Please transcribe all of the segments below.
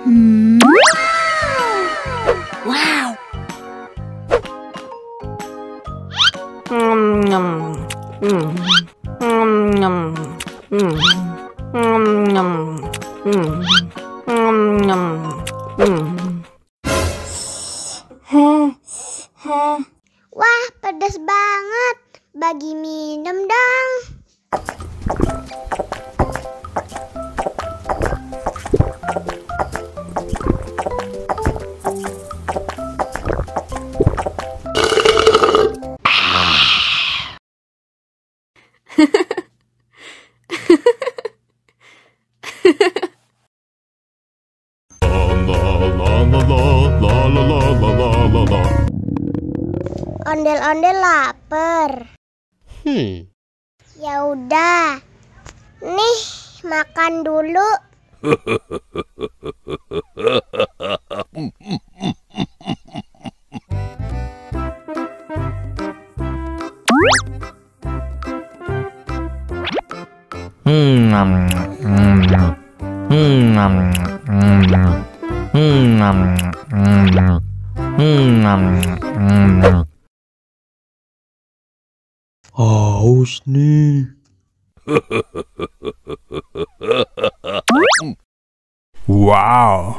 Wow. Wah, pedas banget. Bagi minum dong. Ondel-ondel lapar. Ya udah. Nih, makan dulu. Haus nih. Wow.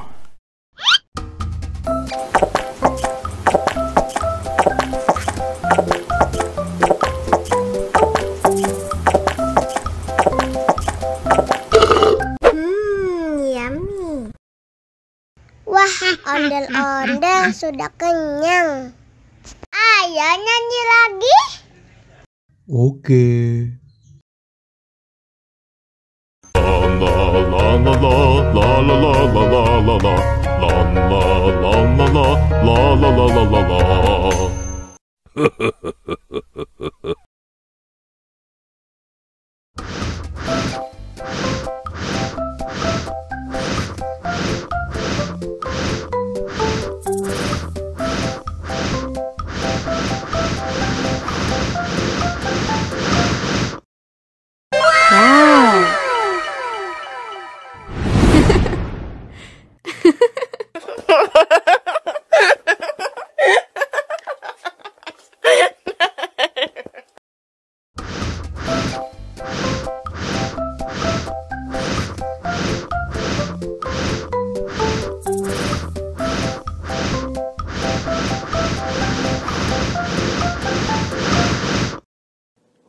Yummy. Wah, ondel-ondel sudah kenyang. Ayo nyanyi lagi. Oke.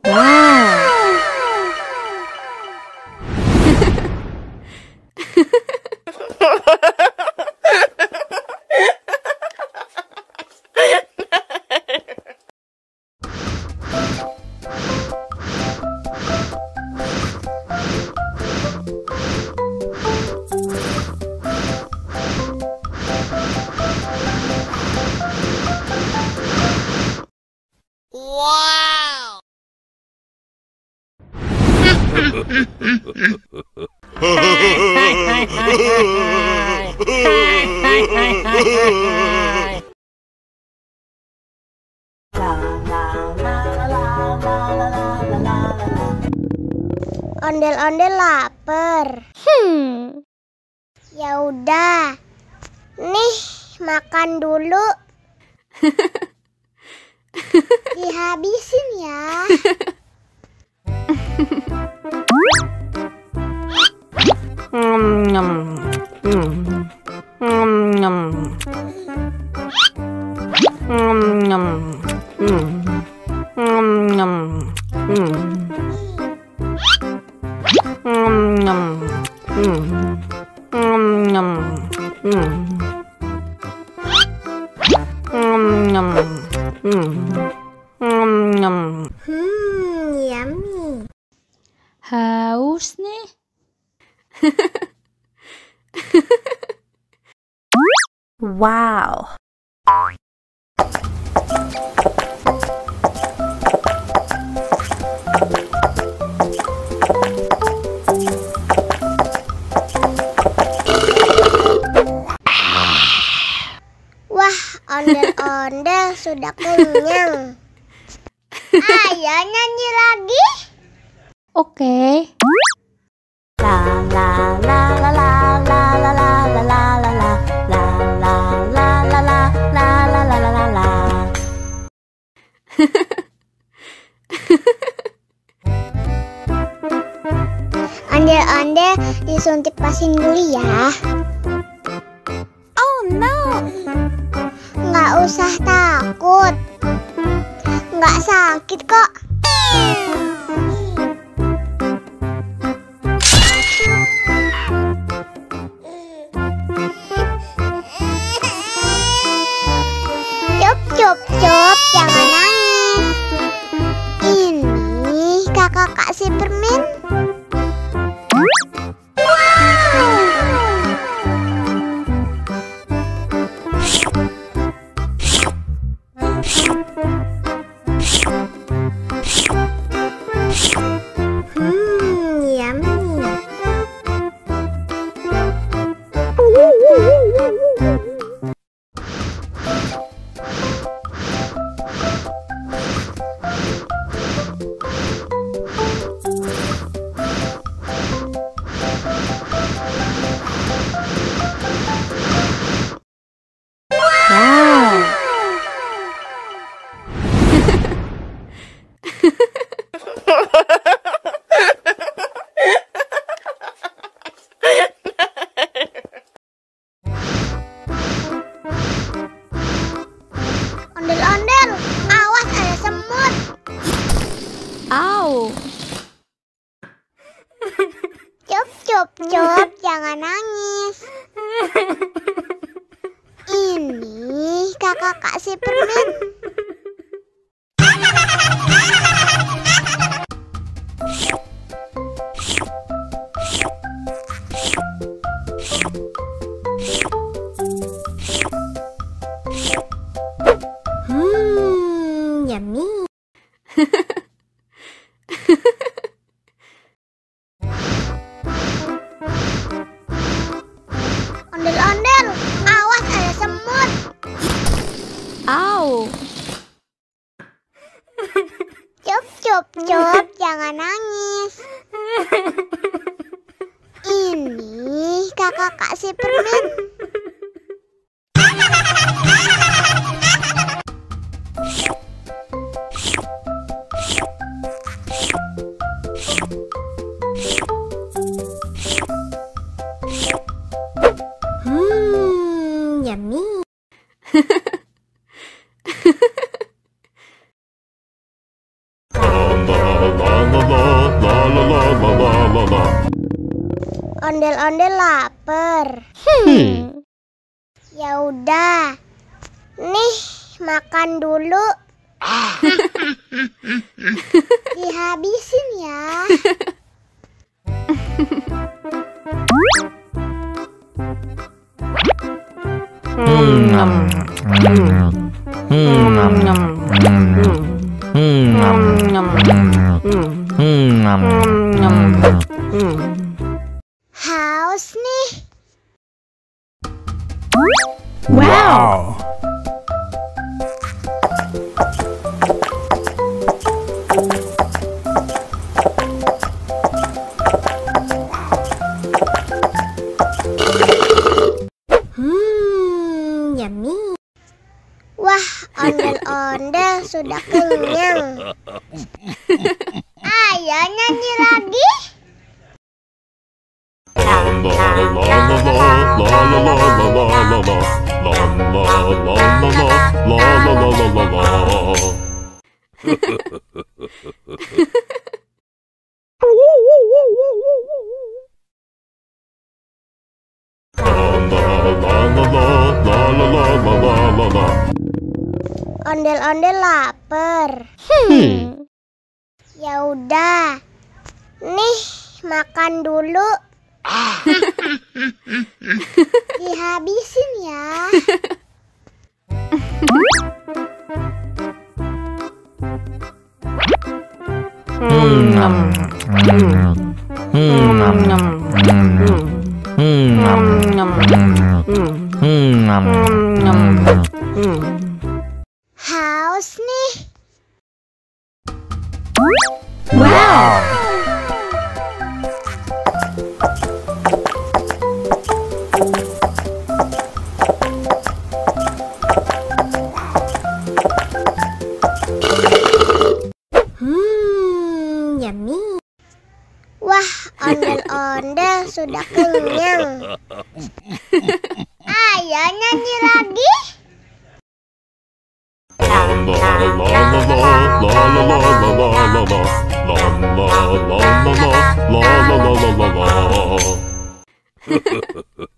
Wow. Ondel-ondel lapar. Ya udah. Nih, makan dulu. Dihabisin ya. Yummy. Haus nih. Wow. Wah, ondel-ondel sudah kenyang. Ayo nyanyi lagi. Oke. La la la la la la la la la la la. Ondel-ondel disuntik vaksin dulu ya. Oh no. Nggak usah takut. Nggak sakit kok. Cup, jangan nangis. Ini kakak kasih permen. Yummy. Ondel-ondel, awas ada semut. Au. Cup, jangan nangis. Ini kakak kasih permen. Yummy. Ondel-ondel, awas ada semut. Au. Cup, jangan nangis. Ini kakak kasih permen. Yummy. Ondel-ondel lapar. Ya udah. Nih, makan dulu. Dihabisin ya. Haus nih. Wow. Yummy. Wah, ondel-ondel sudah kenyang. Ayo nyanyi lagi. Ondel-ondel lapar. Ya udah. Nih, makan dulu. Dihabisin ya. Haus nih. Wow. Yummy. Wah, ondel-ondel Ondel sudah kenyang. Ayo nyanyi lagi. La la la la la la la la la la la la la la la.